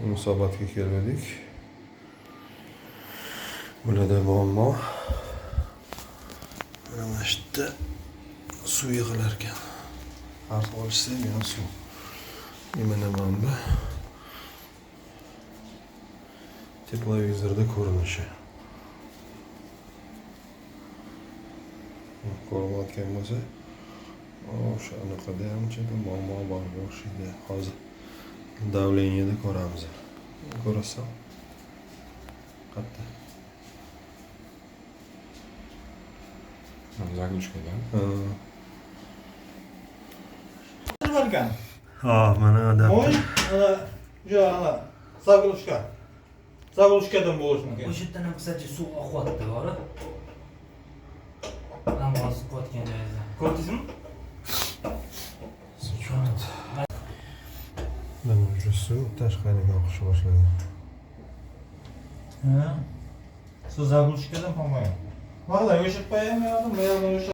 Munosabatga keldik. Bularda muammo. Mana shu yerda suv yig'ilar ekan. Arz olishsa ham suv. Mana bu televizorda ko'rinishi. Ko'rayotgan bo'lsa, o'sha anaqada ham muammo bor o'xshaydi. Hozir davleniyada ko'ramiz. Ko'rasan? Qatta. Zaglushkada. Barkan. Ha, mana adapter. Mo'y, ana zaglushka. Zaglushkadan bo'lishi mumkin. O'sha yerdan ham qisqacha suv oqyapti, bora. Namoz o'qiyotgan joyda. Ko'rdingizmi? Mana shu suv tashqariga oqisha boshladi. Ha. Siz zaglushkadan qolmagan. Valla o'shib qo'yaymi yo'qmi? Bu yerda o'sha